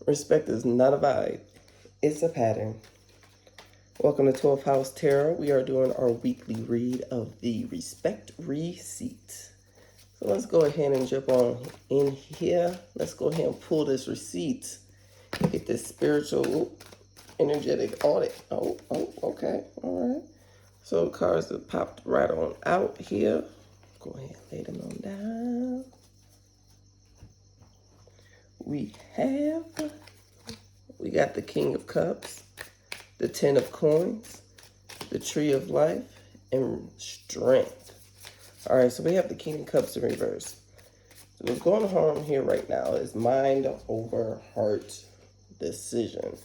Respect is not a vibe, it's a pattern. Welcome to 12th House Tarot. We are doing our weekly read of the Respect Receipt. So let's go ahead and jump on in here. Let's go ahead and pull this receipt. Get this spiritual, energetic audit. Okay. All right. So the cards that popped right on out here. Go ahead and lay them on down. We got the King of Cups, the Ten of Coins, the Tree of Life, and Strength. All right, so we have the King of Cups in reverse. So what's going on here right now is mind over heart decision.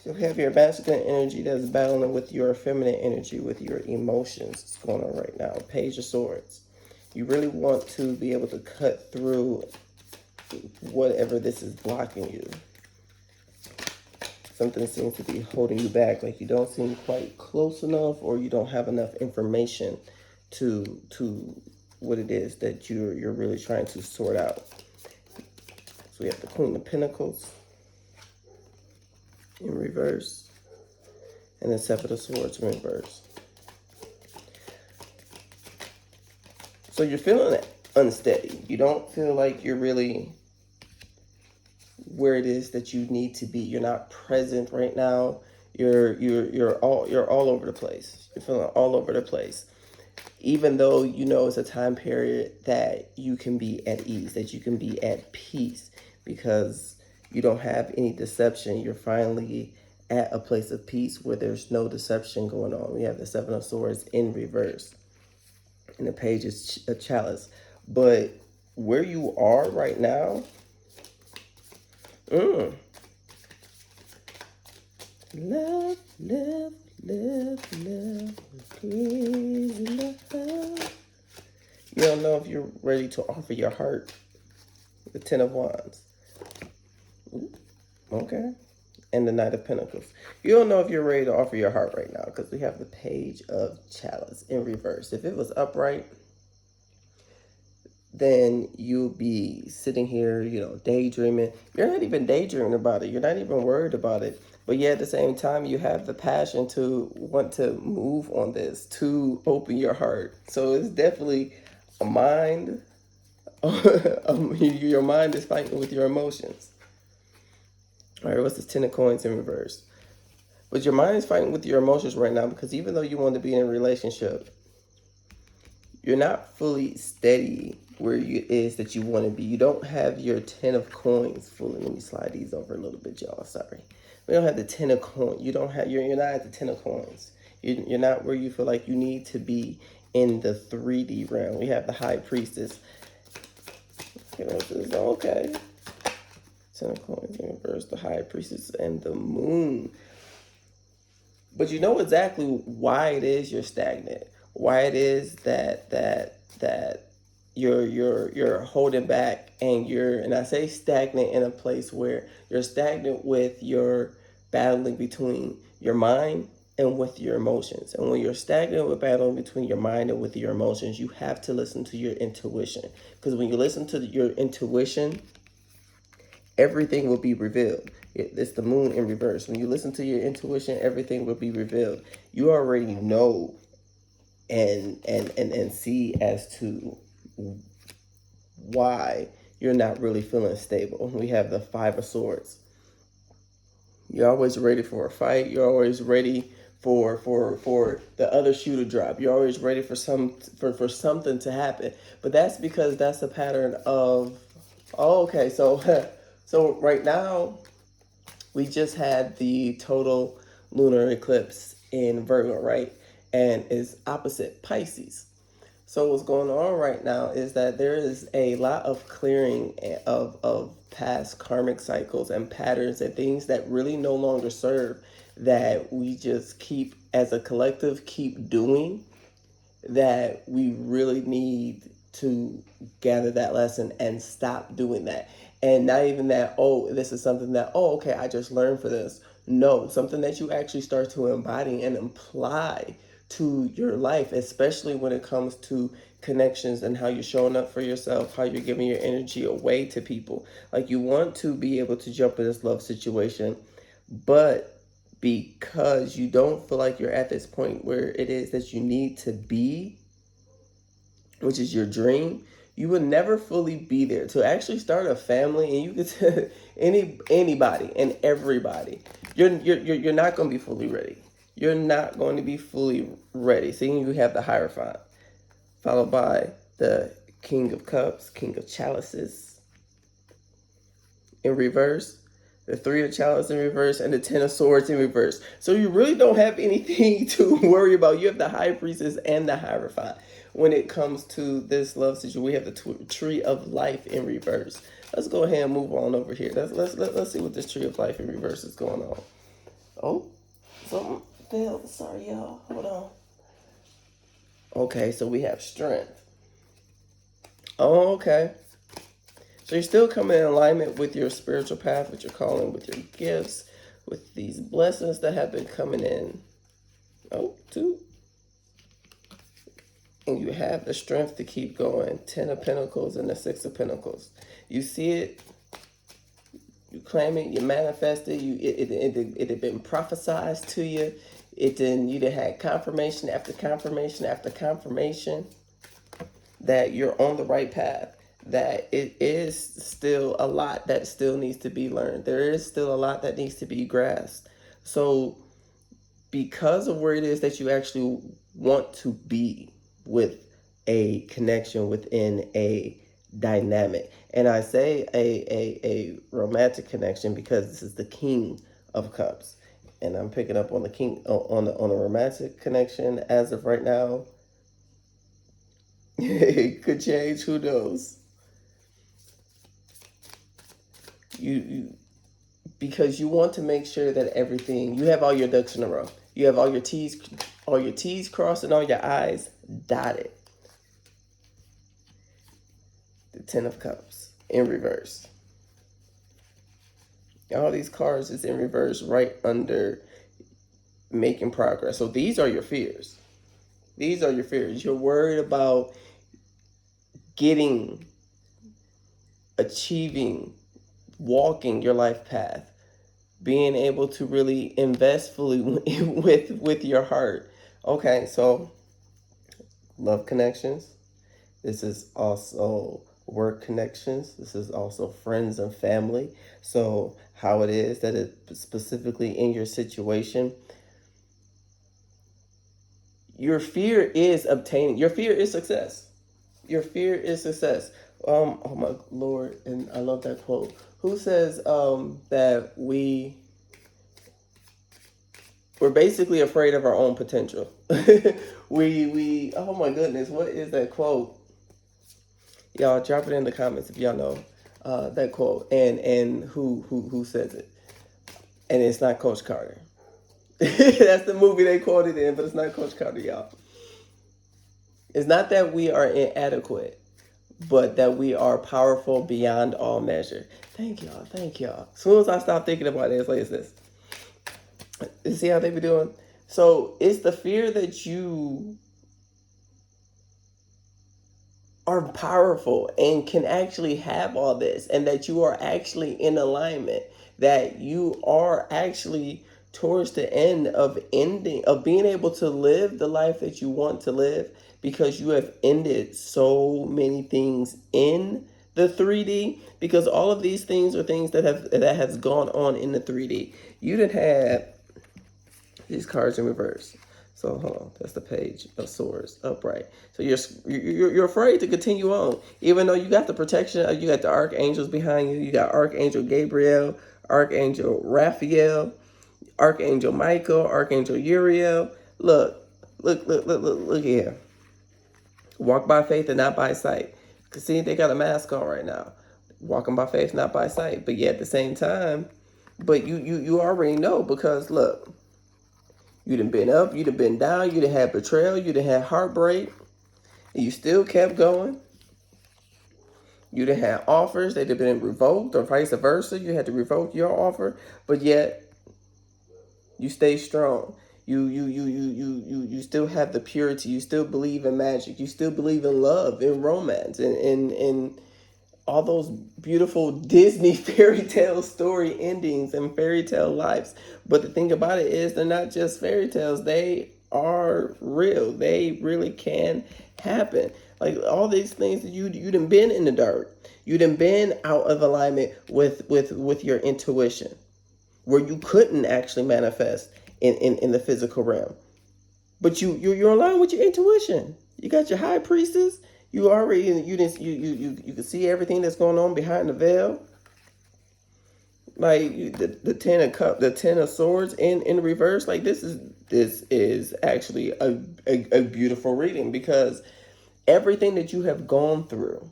So you have your masculine energy that's battling with your feminine energy, with your emotions. It's going on right now. Page of Swords. You really want to be able to cut through whatever this is blocking you. Something seems to be holding you back, like you don't seem quite close enough, or you don't have enough information to what it is that you're really trying to sort out. So we have the Queen of Pentacles in reverse, and the Seven of Swords in reverse. So you're feeling unsteady. You don't feel like you're really where it is that you need to be. You're not present right now. You're all over the place. You're feeling all over the place. Even though you know it's a time period that you can be at ease, that you can be at peace, because you don't have any deception. You're finally at a place of peace where there's no deception going on. We have the Seven of Swords in reverse, and the Page is a chalice. But where you are right now, love, please, love. You don't know if you're ready to offer your heart. The Ten of Wands. Ooh, okay. And the Knight of Pentacles. You don't know if you're ready to offer your heart right now, because we have the Page of Chalice in reverse. If it was upright, then you'll be sitting here, daydreaming. You're not even daydreaming about it. You're not even worried about it. But yet at the same time, you have the passion to want to move on this, to open your heart. So it's definitely a mind. Your mind is fighting with your emotions. All right, what's this Ten of Coins in reverse? But your mind is fighting with your emotions right now, because even though you want to be in a relationship, you're not fully steady where it is that you want to be. You don't have your Ten of Coins fully. Let me slide these over a little bit, y'all. Sorry. We don't have the Ten of Coins. You're not at the Ten of Coins. You're not where you feel like you need to be in the 3D realm. We have the High Priestess. Okay. Ten of Coins in reverse, the High Priestess, and the Moon. But you know exactly why it is you're stagnant. Why it is that you're holding back, and I say stagnant in a place where you're stagnant with your battling between your mind and with your emotions. And when you're stagnant with battling between your mind and with your emotions, you have to listen to your intuition. Because when you listen to your intuition, everything will be revealed. It's the Moon in reverse. When you listen to your intuition, everything will be revealed. You already know and see as to why you're not really feeling stable. We have the Five of Swords. You're always ready for a fight. You're always ready for the other shoe to drop. You're always ready for something to happen. But that's because that's a pattern of, okay, so so right now we just had the total lunar eclipse in Virgo, right? And it's opposite Pisces. So what's going on right now is that there is a lot of clearing of past karmic cycles and patterns and things that really no longer serve, that we just keep, as a collective, keep doing, that we really need to gather that lesson and stop doing that. And not even that, this is something that, okay, I just learned for this. No, something that you actually start to embody and apply to your life, especially when it comes to connections and how you're showing up for yourself, how you're giving your energy away to people. Like, you want to be able to jump in this love situation, but because you don't feel like you're at this point where it is that you need to be, which is your dream, you will never fully be there to actually start a family. And you could tell anybody and everybody, you're not going to be fully ready. You're not going to be fully ready. Seeing you have the Hierophant, followed by the King of Cups, King of Chalices in reverse, the Three of Chalices in reverse, and the Ten of Swords in reverse. So you really don't have anything to worry about. You have the High Priestess and the Hierophant. When it comes to this love situation, we have the Tree of Life in reverse. Let's go ahead and move on over here. Let's see what this Tree of Life in reverse is going on. Oh, something fell. Sorry, y'all. Hold on. Okay, so we have strength. Oh, okay. So you're still coming in alignment with your spiritual path, with your calling, with your gifts, with these blessings that have been coming in. Oh, two. And you have the strength to keep going. 10 of Pentacles and the 6 of Pentacles. You see it, you claim it, you manifest it, it had been prophesied to you. You had confirmation after confirmation after confirmation that you're on the right path. That it is still a lot that still needs to be learned. There is still a lot that needs to be grasped. So because of where it is that you actually want to be with a connection within a dynamic, and I say a romantic connection because this is the King of Cups, and I'm picking up on the king on a romantic connection as of right now. It could change, who knows. Because you want to make sure that everything, you have all your ducks in a row. You have all your T's crossed and all your I's dotted. The 10 of Cups in reverse. All these cards is in reverse right under making progress. So these are your fears. These are your fears. You're worried about achieving, walking your life path, being able to really invest fully with your heart. Okay, so love connections. This is also work connections. This is also friends and family. So how it is that it specifically in your situation, your fear is obtaining. Your fear is success. Your fear is success. Oh my Lord, and I love that quote. Who says that we're basically afraid of our own potential? we oh my goodness, what is that quote? Y'all drop it in the comments if y'all know that quote and who says it. And it's not Coach Carter. That's the movie they quoted in, but it's not Coach Carter, y'all. It's not that we are inadequate, but that we are powerful beyond all measure. Thank y'all. Thank y'all. As soon as I stop thinking about it, it's like this. You see how they be doing? So it's the fear that you are powerful and can actually have all this, and that you are actually in alignment, that you are actually towards the end of being able to live the life that you want to live, because you have ended so many things in the 3D, because all of these things are things that has gone on in the 3D. You didn't have these cards in reverse. So hold on, that's the Page of Swords upright. So you're afraid to continue on, even though you got the protection. You got the archangels behind you. You got Archangel Gabriel, Archangel Raphael, Archangel Michael, Archangel Uriel. Look here. Walk by faith and not by sight. Because see, they got a mask on right now. Walking by faith, not by sight. But yet at the same time, but you already know, because look, you done been up, you done been down, you done had betrayal, you done had heartbreak, and you still kept going. You done had offers that have been revoked, or vice versa. You had to revoke your offer, but yet you stay strong. You still have the purity. You still believe in magic. You still believe in love, in romance, and all those beautiful Disney fairy tale story endings and fairy tale lives. But the thing about it is, they're not just fairy tales. They are real. They really can happen. Like all these things that you done been in the dark. You done been out of alignment with your intuition, where you couldn't actually manifest in the physical realm. But you're aligned with your intuition. You got your high priestess. You already you can see everything that's going on behind the veil. Like the 10 of cups, the 10 of swords in reverse. Like this is actually a beautiful reading, because everything that you have gone through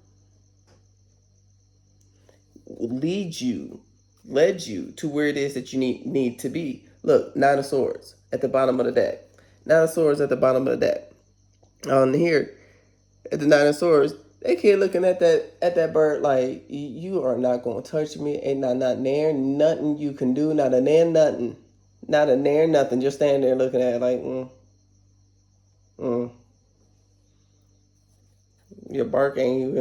led you to where it is that you need to be. Look, 9 of swords at the bottom of the deck. 9 of swords at the bottom of the deck. On here, at the 9 of swords, they kid looking at that bird like, you are not gonna touch me. Ain't not there nothing you can do. Not a nair nothing. Not a nair nothing. Just standing there looking at it like, Your bark ain't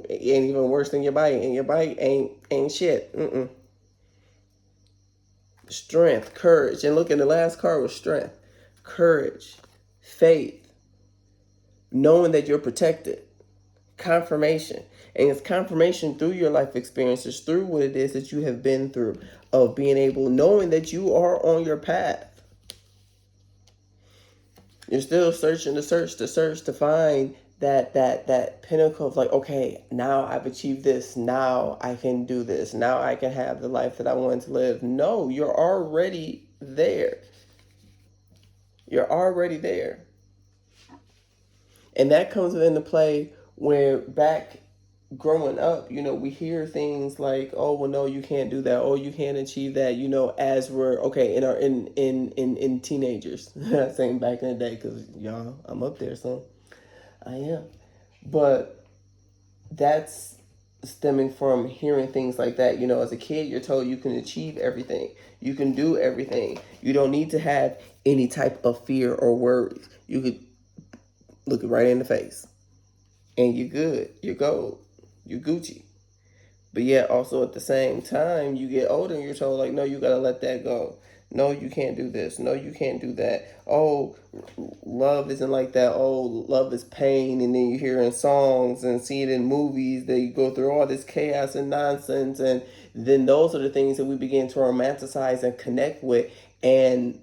even worse than your bite, and your bite ain't shit. Strength, courage, and look, at the last card was strength, courage, faith, knowing that you're protected, confirmation. And it's confirmation through your life experiences, through what it is that you have been through, of being able, knowing that you are on your path. You're still searching to find that pinnacle of like, okay, now I've achieved this. Now I can do this. Now I can have the life that I want to live. No, you're already there. You're already there. And that comes into play where back growing up, we hear things like, oh, well, no, you can't do that. Oh, you can't achieve that, as we're okay in teenagers. Not saying back in the day, because y'all, I'm up there, so I am. But that's stemming from hearing things like that. As a kid, you're told you can achieve everything. You can do everything. You don't need to have any type of fear or worries. You could look it right in the face, and you're good. You're gold. You're Gucci. But yet also at the same time, you get older and you're told like, no, you got to let that go. No, you can't do this. No, you can't do that. Oh, love isn't like that. Oh, love is pain. And then you hear in songs and see it in movies. They go through all this chaos and nonsense. And then those are the things that we begin to romanticize and connect with. And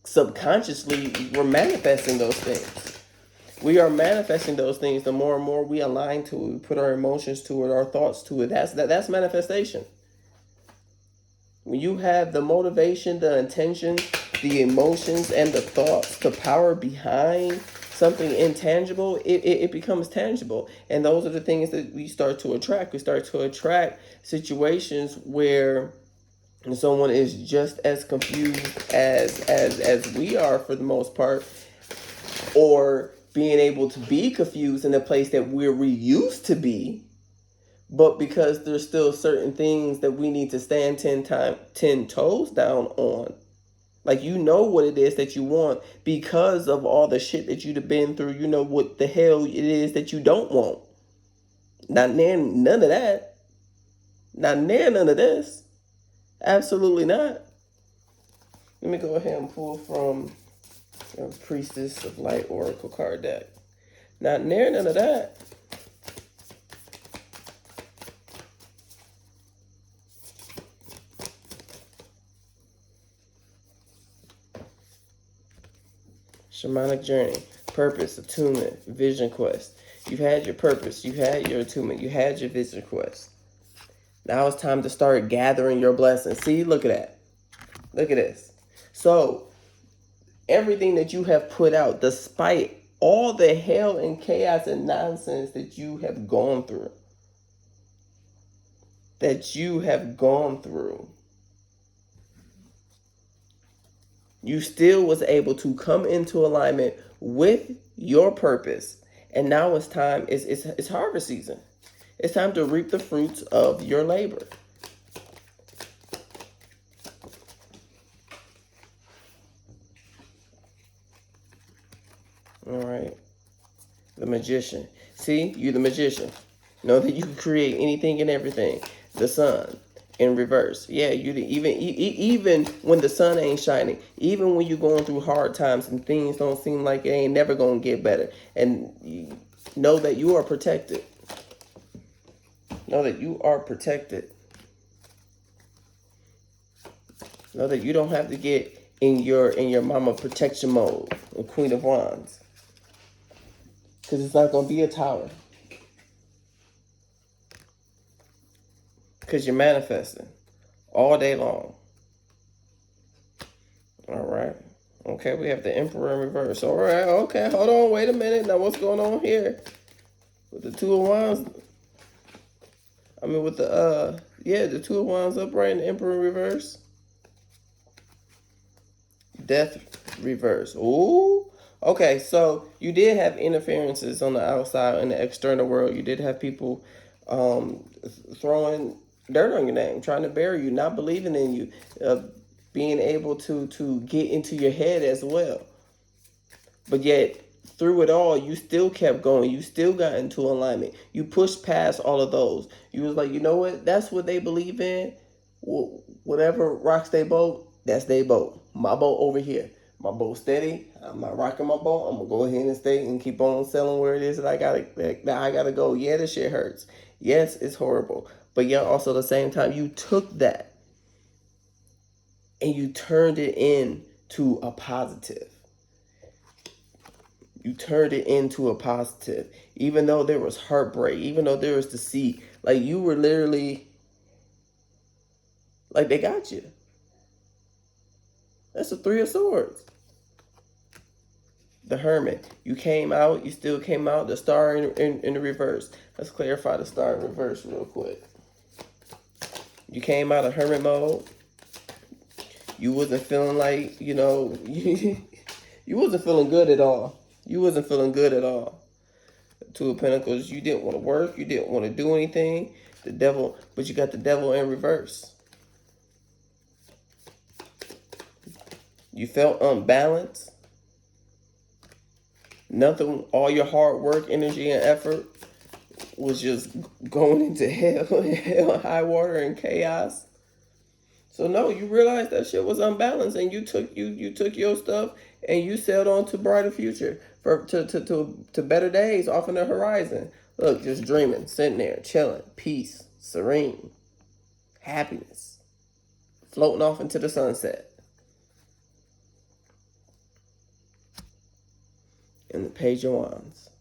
subconsciously, we're manifesting those things. We are manifesting those things the more and more we align to it. We put our emotions to it, our thoughts to it. That's manifestation. When you have the motivation, the intention, the emotions, and the thoughts, the power behind something intangible, it becomes tangible. And those are the things that we start to attract. We start to attract situations where someone is just as confused as we are for the most part, or being able to be confused in a place that we used to be, but because there's still certain things that we need to stand 10 toes down on. Like, what it is that you want because of all the shit that you've been through. You know what the hell it is that you don't want. Not near none of that. Not near none of this. Absolutely not. Let me go ahead and pull from Priestess of Light Oracle card deck. Not near none of that. Shamanic journey, purpose, attunement, vision quest. You've had your purpose, you've had your attunement, you had your vision quest. Now it's time to start gathering your blessings. See, look at that. Look at this. So, everything that you have put out, despite all the hell and chaos and nonsense that you have gone through, you still was able to come into alignment with your purpose. And now it's time, it's harvest season. It's time to reap the fruits of your labor. All right. The magician. See, you the magician. Know that you can create anything and everything. The sun in reverse. Yeah, even when the sun ain't shining, even when you're going through hard times and things don't seem like it ain't never gonna get better, and you know that you are protected. Know that you are protected. Know that you don't have to get in your mama protection mode, the Queen of Wands, because it's not gonna be a tower. Because you're manifesting all day long. All right. Okay, we have the Emperor in reverse. All right. Okay, hold on. Wait a minute. Now, what's going on here with the Two of Wands? I mean, with the the Two of Wands upright and the Emperor in reverse. Death reverse. Ooh. Okay, so you did have interferences on the outside in the external world. You did have people throwing dirt on your name, trying to bury you, not believing in you, being able to get into your head as well. But yet, through it all, you still kept going. You still got into alignment. You pushed past all of those. You was like, you know what? That's what they believe in. Whatever rocks they boat, that's their boat. My boat over here. My boat steady. I'm not rocking my boat. I'm gonna go ahead and stay and keep on selling where it is that I gotta go. Yeah, this shit hurts. Yes, it's horrible. But yeah, also at the same time, you took that and you turned it into a positive. You turned it into a positive. Even though there was heartbreak, even though there was deceit, like you were literally like they got you. That's the Three of Swords. The Hermit. You came out, you still came out. The Star in the reverse. Let's clarify the Star in reverse real quick. You came out of Hermit mode. You wasn't feeling like, you wasn't feeling good at all. You wasn't feeling good at all. Two of Pentacles, you didn't want to work. You didn't want to do anything. The Devil, but you got the Devil in reverse. You felt unbalanced. Nothing, all your hard work, energy, and effort was just going into hell, high water, and chaos. So no, you realized that shit was unbalanced, and you took your stuff and you sailed on to brighter future, to better days off in the horizon. Look, just dreaming, sitting there, chilling, peace, serene, happiness, floating off into the sunset. And the Page of Wands.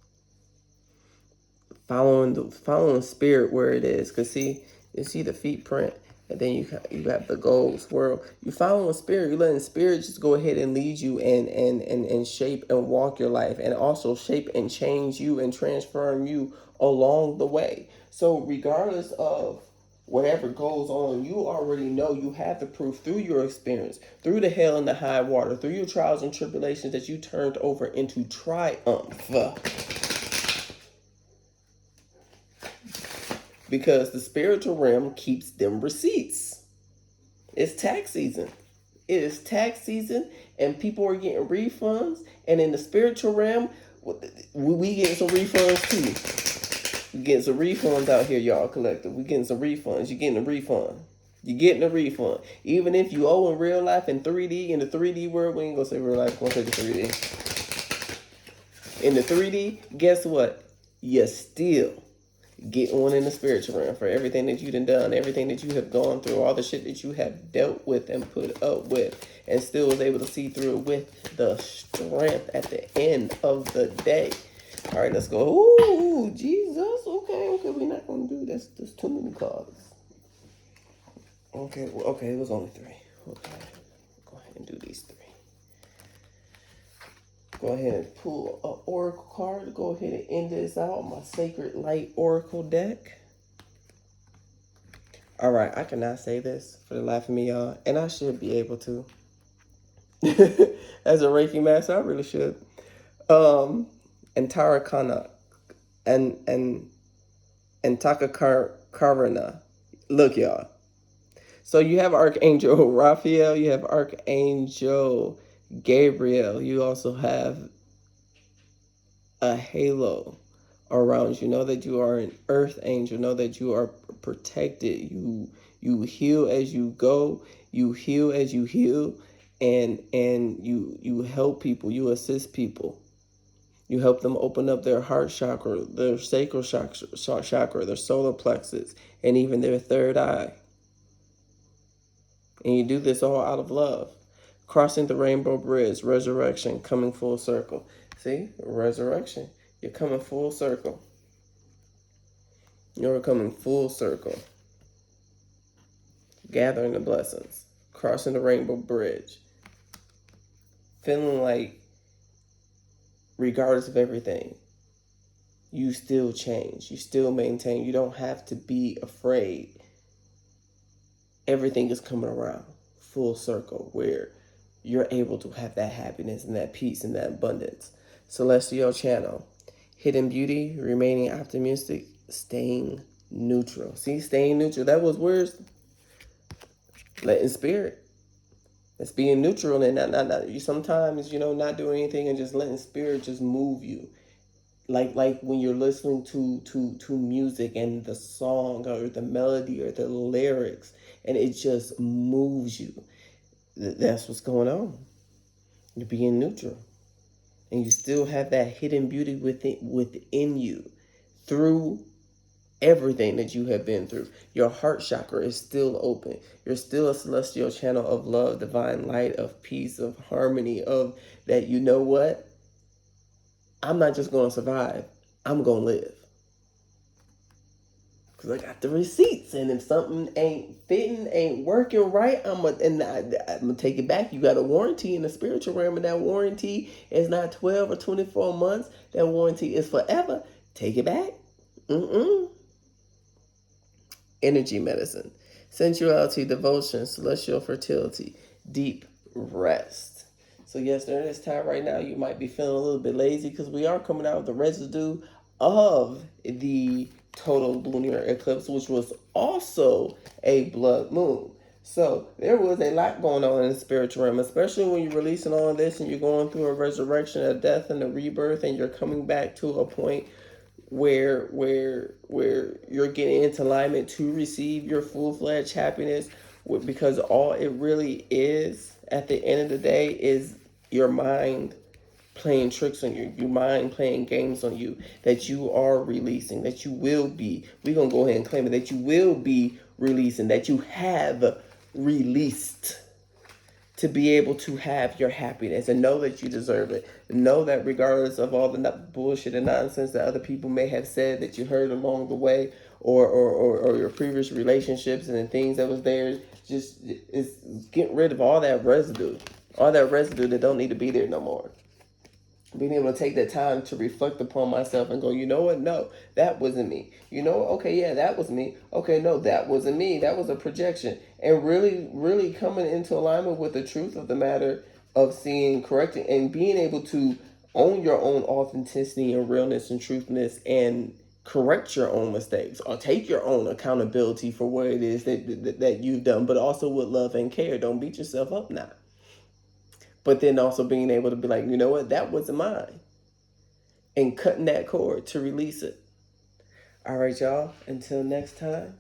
Following spirit where it is. Because you see the feet print. And then you got the gold swirl. You following spirit. You're letting spirit just go ahead and lead you and shape and walk your life. And also shape and change you and transform you along the way. So regardless of whatever goes on, you already know, you have the proof through your experience, through the hell and the high water, through your trials and tribulations, that you turned over into triumph. Because the spiritual realm keeps them receipts. It's tax season. It is tax season, and people are getting refunds. And in the spiritual realm, we getting some refunds too. We getting some refunds out here, y'all, collective. We getting some refunds. You getting a refund. You getting a refund. Even if you owe in real life in 3D, in the 3D world, we ain't gonna say real life, we're gonna say the 3D. In the 3D, guess what? You still get one in the spiritual realm for everything that you done, everything that you have gone through, all the shit that you have dealt with and put up with, and still was able to see through it with the strength at the end of the day. All right, let's go. Ooh, Jesus. Okay, we're not going to do this. There's too many cards. Okay, it was only 3. Okay, go ahead and do these 3. Go ahead and pull an oracle card. Go ahead and end this out on my Sacred Light Oracle deck. All right, I cannot say this for the life of me, y'all, and I should be able to. As a Reiki master, I really should. And Tarakana and Takakarana. Look, y'all. So you have Archangel Raphael, you have Archangel Gabriel, you also have a halo around you. Know that you are an earth angel. Know that you are protected. You heal as you go. You heal as you heal, and you help people. You assist people. You help them open up their heart chakra, their sacral chakra, their solar plexus, and even their third eye. And you do this all out of love. Crossing the rainbow bridge, resurrection, coming full circle. See, resurrection. You're coming full circle. You're coming full circle. Gathering the blessings. Crossing the rainbow bridge. Feeling like, regardless of everything, you still change. You still maintain. You don't have to be afraid. Everything is coming around full circle where you're able to have that happiness and that peace and that abundance. Celestial channel. Hidden beauty, remaining optimistic, staying neutral. See, staying neutral. That was words. Letting spirit. That's being neutral and not you sometimes, not doing anything and just letting spirit just move you. Like when you're listening to music and the song or the melody or the lyrics and it just moves you. That's what's going on. You're being neutral. And you still have that hidden beauty within you through everything that you have been through. Your heart chakra is still open. You're still a celestial channel of love, divine light, of peace, of harmony, of that, you know what? I'm not just going to survive. I'm going to live. Because I got the receipts. And if something ain't fitting, ain't working right, I'm going to take it back. You got a warranty in the spiritual realm. And that warranty is not 12 or 24 months. That warranty is forever. Take it back. Energy medicine. Sensuality, devotion, celestial fertility, deep rest. So yes, during this time right now, you might be feeling a little bit lazy because we are coming out with the residue of the total lunar eclipse, which was also a blood moon. So there was a lot going on in the spiritual realm, especially when you're releasing all of this and you're going through a resurrection, a death, and a rebirth, and you're coming back to a point where you're getting into alignment to receive your full-fledged happiness, because all it really is at the end of the day is your mind playing tricks on you, your mind playing games on you, that you are releasing, that you will be, we're going to go ahead and claim it, that you will be releasing, that you have released to be able to have your happiness and know that you deserve it. Know that regardless of all the bullshit and nonsense that other people may have said that you heard along the way, or your previous relationships and the things that was there, just is getting rid of all that residue that don't need to be there no more. Being able to take that time to reflect upon myself and go, you know what? No, that wasn't me. You know, okay, yeah, that was me. Okay, no, that wasn't me. That was a projection. And really, really coming into alignment with the truth of the matter of seeing, correcting, and being able to own your own authenticity and realness and truthness and correct your own mistakes or take your own accountability for what it is that you've done, but also with love and care. Don't beat yourself up now. But then also being able to be like, you know what, that wasn't mine. And cutting that cord to release it. All right, y'all. Until next time.